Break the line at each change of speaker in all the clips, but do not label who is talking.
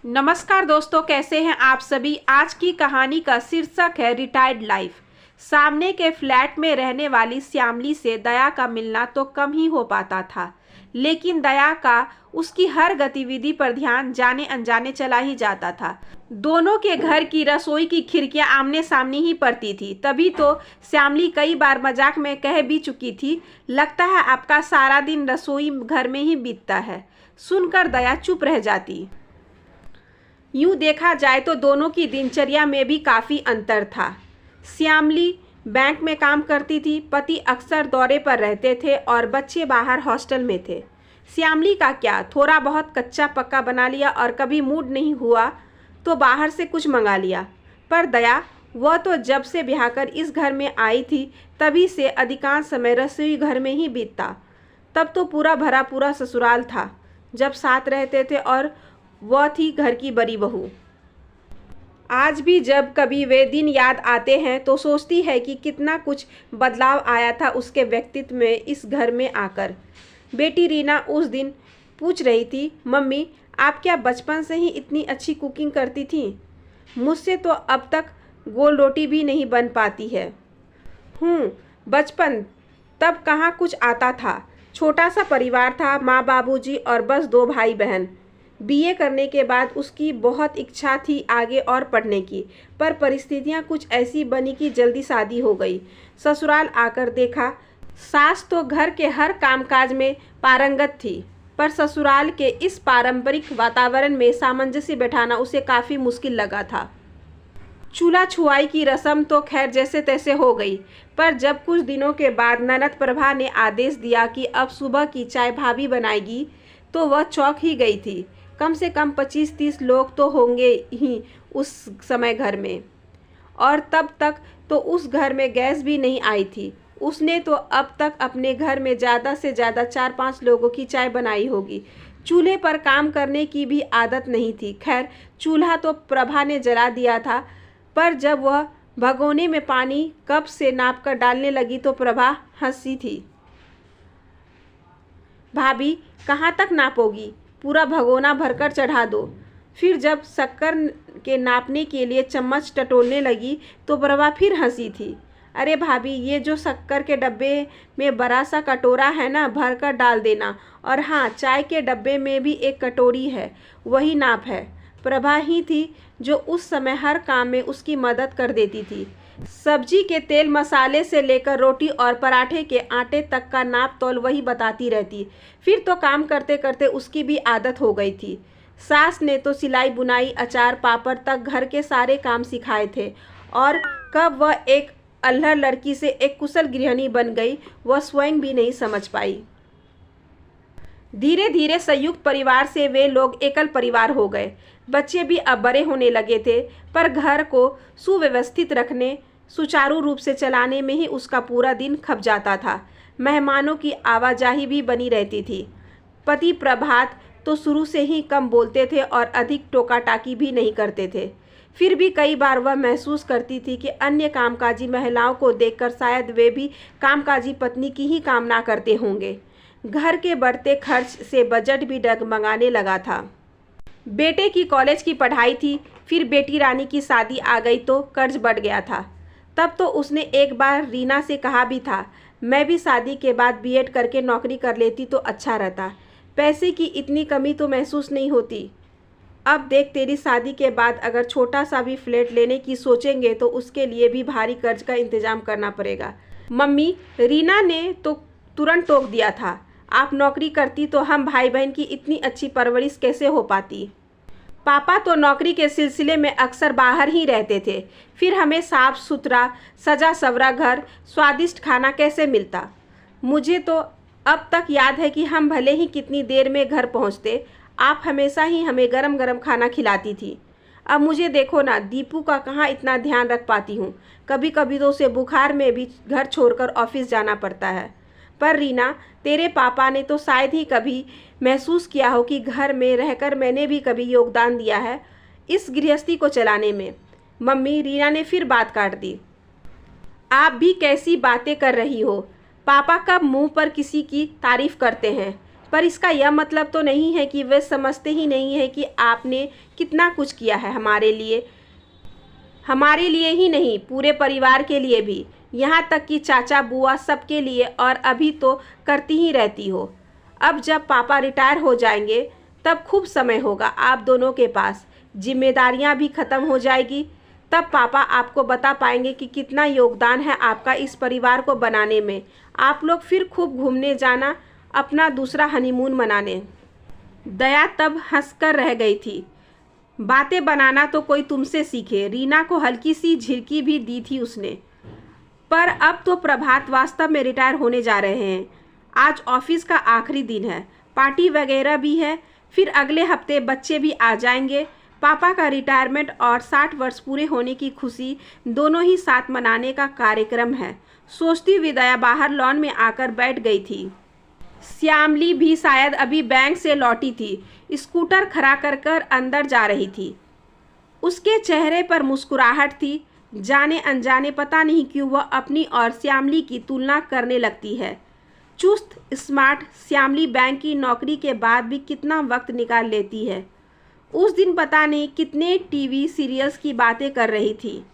नमस्कार दोस्तों, कैसे हैं आप सभी। आज की कहानी का शीर्षक है रिटायर्ड लाइफ। सामने के फ्लैट में रहने वाली श्यामली से दया का मिलना तो कम ही हो पाता था, लेकिन दया का उसकी हर गतिविधि पर ध्यान जाने अनजाने चला ही जाता था। दोनों के घर की रसोई की खिड़कियां आमने सामने ही पड़ती थी। तभी तो श्यामली कई बार मजाक में कह भी चुकी थी, लगता है आपका सारा दिन रसोई घर में ही बीतता है। सुनकर दया चुप रह जाती। यूँ देखा जाए तो दोनों की दिनचर्या में भी काफ़ी अंतर था। श्यामली बैंक में काम करती थी, पति अक्सर दौरे पर रहते थे और बच्चे बाहर हॉस्टल में थे। श्यामली का क्या, थोड़ा बहुत कच्चा पक्का बना लिया और कभी मूड नहीं हुआ तो बाहर से कुछ मंगा लिया। पर दया, वह तो जब से ब्याह कर इस घर में आई थी तभी से अधिकांश समय रसोई घर में ही बीतता। तब तो पूरा भरा पूरा ससुराल था जब साथ रहते थे और वह थी घर की बड़ी बहू। आज भी जब कभी वे दिन याद आते हैं तो सोचती है कि कितना कुछ बदलाव आया था उसके व्यक्तित्व में इस घर में आकर। बेटी रीना उस दिन पूछ रही थी, मम्मी आप क्या बचपन से ही इतनी अच्छी कुकिंग करती थी? मुझसे तो अब तक गोल रोटी भी नहीं बन पाती है। बचपन, तब कहाँ कुछ आता था। छोटा सा परिवार था, माँ बाबूजी और बस 2 भाई बहन। बीए करने के बाद उसकी बहुत इच्छा थी आगे और पढ़ने की, पर परिस्थितियां कुछ ऐसी बनी कि जल्दी शादी हो गई। ससुराल आकर देखा, सास तो घर के हर कामकाज में पारंगत थी, पर ससुराल के इस पारंपरिक वातावरण में सामंजस्य बैठाना उसे काफ़ी मुश्किल लगा था। चूल्हा छुआई की रस्म तो खैर जैसे तैसे हो गई, पर जब कुछ दिनों के बाद ननद प्रभा ने आदेश दिया कि अब सुबह की चाय भाभी बनाएगी तो वह चौंक ही गई थी। कम से कम 25-30 लोग तो होंगे ही उस समय घर में, और तब तक तो उस घर में गैस भी नहीं आई थी। उसने तो अब तक अपने घर में ज़्यादा से ज़्यादा 4-5 लोगों की चाय बनाई होगी। चूल्हे पर काम करने की भी आदत नहीं थी। खैर, चूल्हा तो प्रभा ने जला दिया था, पर जब वह भगोने में पानी कप से नाप कर डालने लगी तो प्रभा हंसी थी। भाभी कहाँ तक नापोगी? पूरा भगोना भरकर चढ़ा दो। फिर जब शक्कर के नापने के लिए चम्मच टटोलने लगी तो प्रभा फिर हंसी थी। अरे भाभी, ये जो शक्कर के डब्बे में बड़ा सा कटोरा है ना, भर कर डाल देना। और हाँ, चाय के डब्बे में भी एक कटोरी है, वही नाप है। प्रभा ही थी जो उस समय हर काम में उसकी मदद कर देती थी। सब्जी के तेल मसाले से लेकर रोटी और पराठे के आटे तक का नाप तौल वही बताती रहती। फिर तो काम करते करते उसकी भी आदत हो गई थी। सास ने तो सिलाई बुनाई अचार पापड़ तक घर के सारे काम सिखाए थे, और कब वह एक अल्हड़ लड़की से एक कुशल गृहिणी बन गई वह स्वयं भी नहीं समझ पाई। धीरे धीरे संयुक्त परिवार से वे लोग एकल परिवार हो गए। बच्चे भी अब बड़े होने लगे थे, पर घर को सुव्यवस्थित रखने, सुचारू रूप से चलाने में ही उसका पूरा दिन खप जाता था। मेहमानों की आवाजाही भी बनी रहती थी। पति प्रभात तो शुरू से ही कम बोलते थे और अधिक टोका टाकी भी नहीं करते थे। फिर भी कई बार वह महसूस करती थी कि अन्य कामकाजी महिलाओं को देखकर शायद वे भी कामकाजी पत्नी की ही कामना करते होंगे। घर के बढ़ते खर्च से बजट भी डगमगाने लगा था। बेटे की कॉलेज की पढ़ाई थी, फिर बेटी रानी की शादी आ गई तो कर्ज बढ़ गया था। तब तो उसने एक बार रीना से कहा भी था, मैं भी शादी के बाद बीएड करके नौकरी कर लेती तो अच्छा रहता, पैसे की इतनी कमी तो महसूस नहीं होती। अब देख, तेरी शादी के बाद अगर छोटा सा भी फ्लैट लेने की सोचेंगे तो उसके लिए भी भारी कर्ज का इंतजाम करना पड़ेगा। मम्मी, रीना ने तो तुरंत टोक दिया था, आप नौकरी करती तो हम भाई बहन की इतनी अच्छी परवरिश कैसे हो पाती। पापा तो नौकरी के सिलसिले में अक्सर बाहर ही रहते थे, फिर हमें साफ सुथरा सजा सवरा घर, स्वादिष्ट खाना कैसे मिलता। मुझे तो अब तक याद है कि हम भले ही कितनी देर में घर पहुंचते, आप हमेशा ही हमें गरम गरम खाना खिलाती थी। अब मुझे देखो ना, दीपू का कहाँ इतना ध्यान रख पाती हूँ। कभी कभी तो उसे बुखार में भी घर छोड़कर ऑफिस जाना पड़ता है। पर रीना, तेरे पापा ने तो शायद ही कभी महसूस किया हो कि घर में रहकर मैंने भी कभी योगदान दिया है इस गृहस्थी को चलाने में। मम्मी, रीना ने फिर बात काट दी। आप भी कैसी बातें कर रही हो। पापा कब मुंह पर किसी की तारीफ करते हैं। पर इसका यह मतलब तो नहीं है कि वे समझते ही नहीं है कि आपने कितना कुछ किया है हमारे लिए ही नहीं, पूरे परिवार के लिए भी, यहाँ तक कि चाचा बुआ सबके लिए, और अभी तो करती ही रहती हो। अब जब पापा रिटायर हो जाएंगे तब खूब समय होगा आप दोनों के पास, जिम्मेदारियाँ भी ख़त्म हो जाएगी। तब पापा आपको बता पाएंगे कि कितना योगदान है आपका इस परिवार को बनाने में। आप लोग फिर खूब घूमने जाना, अपना दूसरा हनीमून मनाने। दया तब हंसकर रह गई थी। बातें बनाना तो कोई तुमसे सीखे, रीना को हल्की सी झिड़की भी दी थी उसने। पर अब तो प्रभात वास्तव में रिटायर होने जा रहे हैं। आज ऑफिस का आखिरी दिन है, पार्टी वगैरह भी है, फिर अगले हफ्ते बच्चे भी आ जाएंगे। पापा का रिटायरमेंट और 60 वर्ष पूरे होने की खुशी दोनों ही साथ मनाने का कार्यक्रम है। सोचती हुई दया बाहर लॉन में आकर बैठ गई थी। श्यामली भी शायद अभी बैंक से लौटी थी, स्कूटर खड़ा कर कर अंदर जा रही थी। उसके चेहरे पर मुस्कुराहट थी। जाने अनजाने पता नहीं क्यों वह अपनी और श्यामली की तुलना करने लगती है। चुस्त स्मार्ट श्यामली बैंक की नौकरी के बाद भी कितना वक्त निकाल लेती है। उस दिन पता नहीं कितने टीवी सीरियल्स की बातें कर रही थी।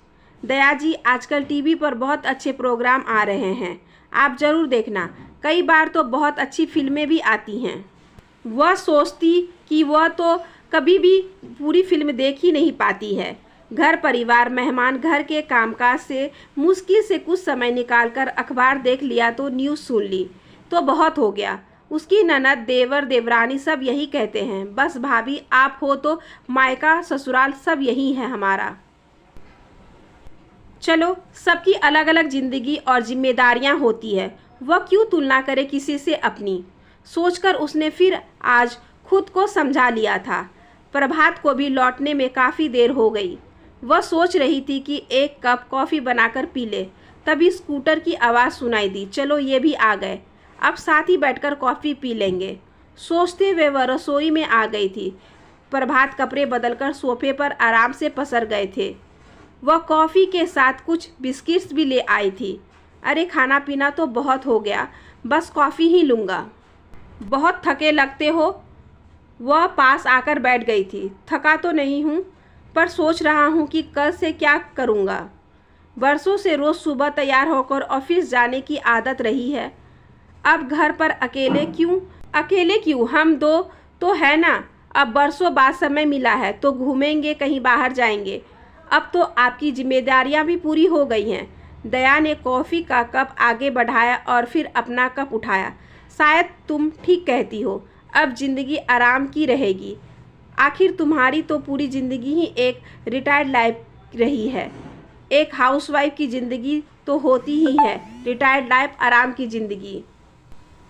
दया जी, आजकल टीवी पर बहुत अच्छे प्रोग्राम आ रहे हैं, आप ज़रूर देखना। कई बार तो बहुत अच्छी फिल्में भी आती हैं। वह सोचती कि वह तो कभी भी पूरी फिल्म देख ही नहीं पाती है। घर परिवार मेहमान घर के कामकाज से मुश्किल से कुछ समय निकालकर अखबार देख लिया तो न्यूज़ सुन ली तो बहुत हो गया। उसकी ननद देवर देवरानी सब यही कहते हैं, बस भाभी आप हो तो मायका ससुराल सब यही है हमारा। चलो, सबकी अलग अलग ज़िंदगी और जिम्मेदारियां होती है, वह क्यों तुलना करे किसी से अपनी। सोचकर उसने फिर आज खुद को समझा लिया था। प्रभात को भी लौटने में काफ़ी देर हो गई। वह सोच रही थी कि एक कप कॉफ़ी बनाकर पी ले, तभी स्कूटर की आवाज़ सुनाई दी। चलो, ये भी आ गए, अब साथ ही बैठकर कॉफ़ी पी लेंगे। सोचते हुए वह रसोई में आ गई थी। प्रभात कपड़े बदलकर सोफे पर आराम से पसर गए थे। वह कॉफ़ी के साथ कुछ बिस्किट्स भी ले आई थी। अरे, खाना पीना तो बहुत हो गया, बस कॉफ़ी ही लूँगा। बहुत थके लगते हो। वह पास आकर बैठ गई थी। थका तो नहीं हूँ, पर सोच रहा हूँ कि कल से क्या करूँगा। बरसों से रोज़ सुबह तैयार होकर ऑफिस जाने की आदत रही है। अब घर पर अकेले क्यों, हम दो तो है ना। अब बरसों बाद समय मिला है तो घूमेंगे, कहीं बाहर जाएंगे। अब तो आपकी जिम्मेदारियां भी पूरी हो गई हैं। दया ने कॉफ़ी का कप आगे बढ़ाया और फिर अपना कप उठाया। शायद तुम ठीक कहती हो, अब ज़िंदगी आराम की रहेगी। आखिर तुम्हारी तो पूरी ज़िंदगी ही एक रिटायर्ड लाइफ रही है। एक हाउसवाइफ की ज़िंदगी तो होती ही है रिटायर्ड लाइफ, आराम की ज़िंदगी।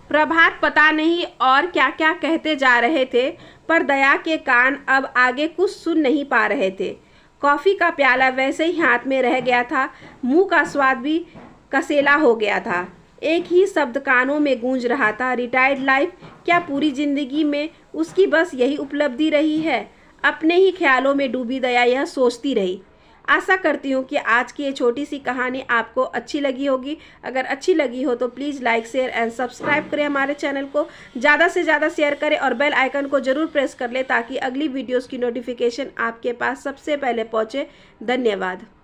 प्रभात पता नहीं और क्या क्या कहते जा रहे थे, पर दया के कान अब आगे कुछ सुन नहीं पा रहे थे। कॉफ़ी का प्याला वैसे ही हाथ में रह गया था, मुंह का स्वाद भी कसेला हो गया था। एक ही शब्द कानों में गूंज रहा था, रिटायर्ड लाइफ। क्या पूरी ज़िंदगी में उसकी बस यही उपलब्धि रही है? अपने ही ख्यालों में डूबी दया यह सोचती रही। आशा करती हूँ कि आज की ये छोटी सी कहानी आपको अच्छी लगी होगी। अगर अच्छी लगी हो तो please like share and subscribe करें हमारे चैनल को, ज़्यादा से ज़्यादा शेयर करें और बेल आइकन को ज़रूर प्रेस कर लें ताकि अगली वीडियोज़ की नोटिफिकेशन आपके पास सबसे पहले पहुँचे। धन्यवाद।